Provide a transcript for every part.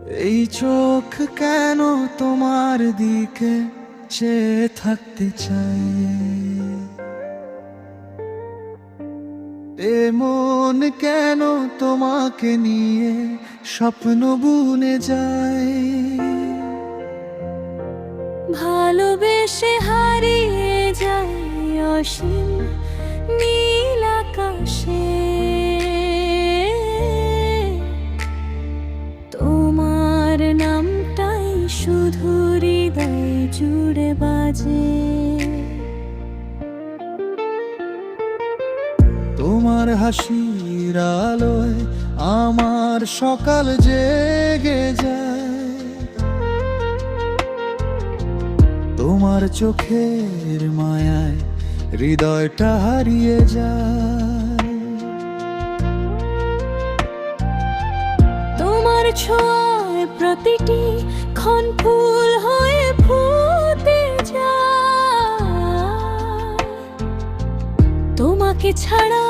এই চোখ কেন তোমার দিকে চেয়ে থাকতে চাই, এ মন কেন তোমাকে নিয়ে স্বপ্ন বুনে যায়। ভালোবেসে হারিয়ে যায় অসীম নীল আকাশে, তোমার নামটাই শুধু হৃদয় জুড়ে বাজে। তোমার হাসির আলোয় আমার সকাল জেগে যায়, তোমার চোখের মায়ায় হৃদয়টা হারিয়ে যায়। তোমার ছোঁয়ায় প্রতিটি ক্ষণ ফুল হয়ে ফুটে যায়, তোমাকে ছাড়া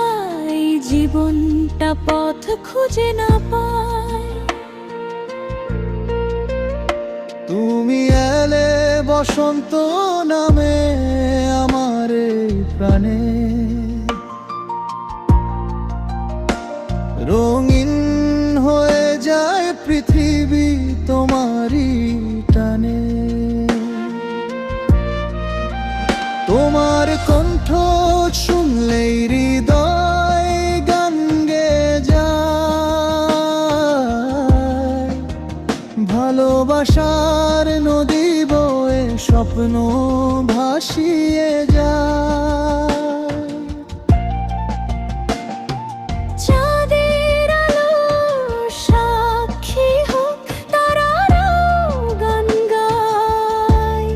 এই জীবনটা পথ খুঁজে না পায়। তুমি এলে বসন্ত নামে আমার এই প্রাণে, রঙিন হয়ে যায় পৃথিবী তোমারই টানে। তোমার কণ্ঠ শুনলেই হৃদয় গান গেয়ে যায়, ভালোবাসার নদী বয়ে স্বপ্ন ভাসিয়ে যায়। চাঁদের আলো সাক্ষী হোক, তারারাও গান গায়।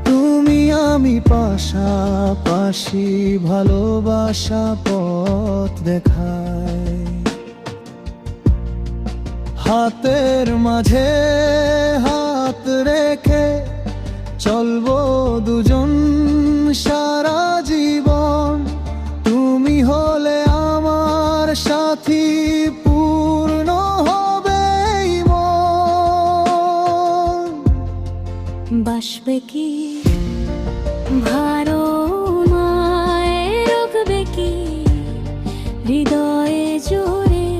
তুমি আমি পাশাপাশি ভালোবাসা পথ দেখায়, হাতের মাঝে হাত রেখে চলবো দুজন সারা জীবন। তুমি হলে আমার সাথী, পূর্ণ হবে এই মন। বাসবে কি ভারমায়, রোকবে কি হৃদয়ে জোরে,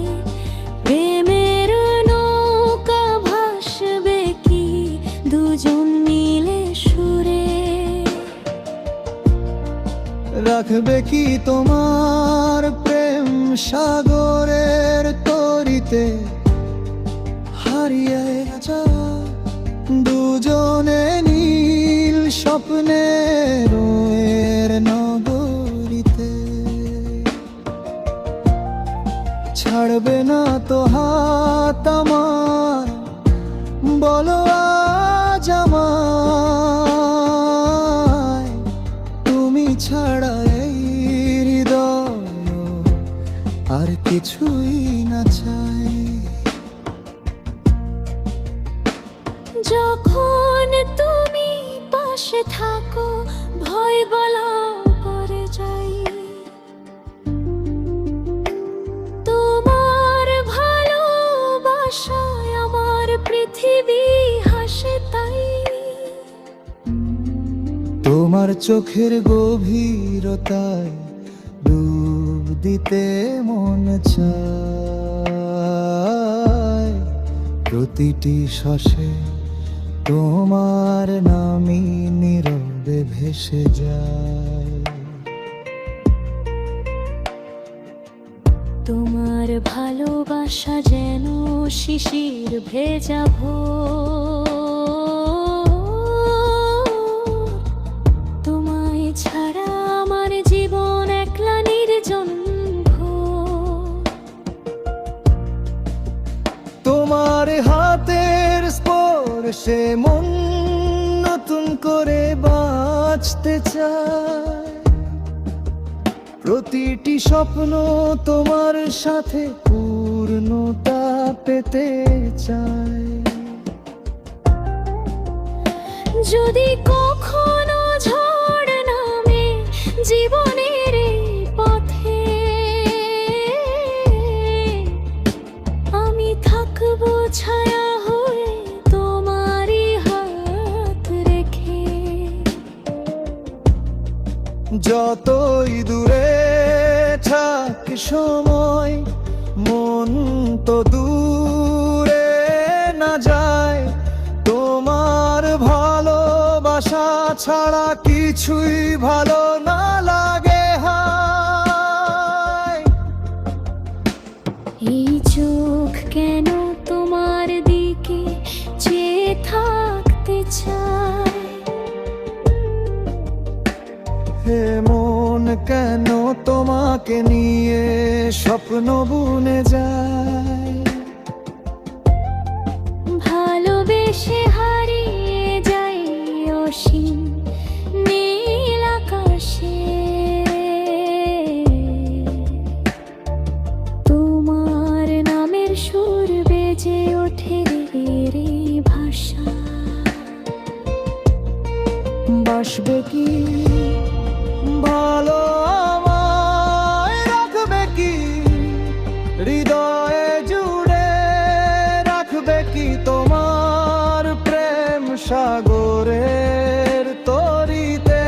প্রেমের নৌকা ভাসবে কি দুজন মিলে সুরে। রাখবে কি তোমার প্রেম সাগরের তরিতে, হারিয়ে যা দুজনে নীল স্বপ্নের এর নগরীতে। ছাড়বে না তো হাত আমার, বলো আজ আমায়, তুমি ছাড়া এই হৃদয় আর কিছুই না চাই। যখন তুমি পাশে থাকো ভয় বলা করে যাই, তোমার ভালোবাসায় আমার পৃথিবী হাসে তাই। তোমার চোখের গভীরতায় ডুব দিতে মন চায়, প্রতিটি শ্বাসে তোমার নামই নীরবে ভেসে যায়। তোমার ভালোবাসা যেন শিশির ভেজা ভোর, তোমায় ছাড়া আমার জীবন একলা নির্জন ঘোর। তোমার হাতের স্পর্শে মন নতুন করে বাঁচতে চায়, প্রতিটি স্বপ্ন তোমার সাথে পূর্ণতা পেতে চায়। যদি কখনো ঝড় নামে জীবনের এই পথে, আমি থাকবো ছায়া হয়ে যতই দূরে থাক সময়, মন তো দূরে না যায়। তোমার ভালোবাসা ছাড়া কিছুই ভালো না লাগে হায়। এই চোখ কেন তোমার দিকে চেয়ে থাকতে চায়? হে মন কেন তোমাকে নিয়ে স্বপ্ন বুনে যায়। ভালোবেসে হারিয়ে যাই অসীম নীল আকাশে। তোমার নামের সুর বেজে ওঠে রে ভাষা। বাসবে কি ভালো আমায়, রাখবে কি হৃদয়ে জুড়ে, রাখবে কি তোমার প্রেম সাগরের তরিতে।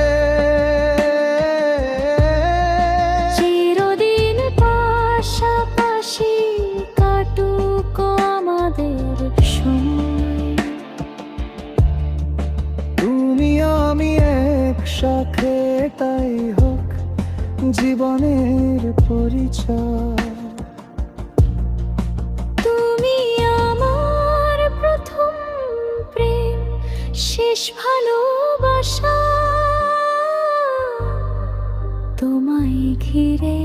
চিরদিন পাশাপাশি কাটুক আমাদের সময়। তুমি আমি একসাথে, তাই হোক জীবনের পরিচয়। তুমি আমার প্রথম প্রেম, শেষ ভালোবাসা। তোমায় ঘিরে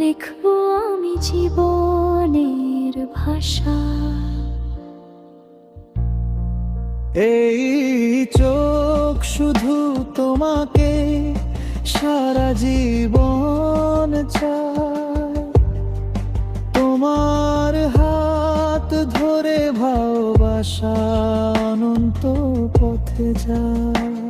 লিখবো আমি জীবনের ভাষা। এই চোখ শুধু তোমাকে সারা জীবন চায়। তোমার হাত ধরে ভালোবাসা অনন্ত পথে যায়।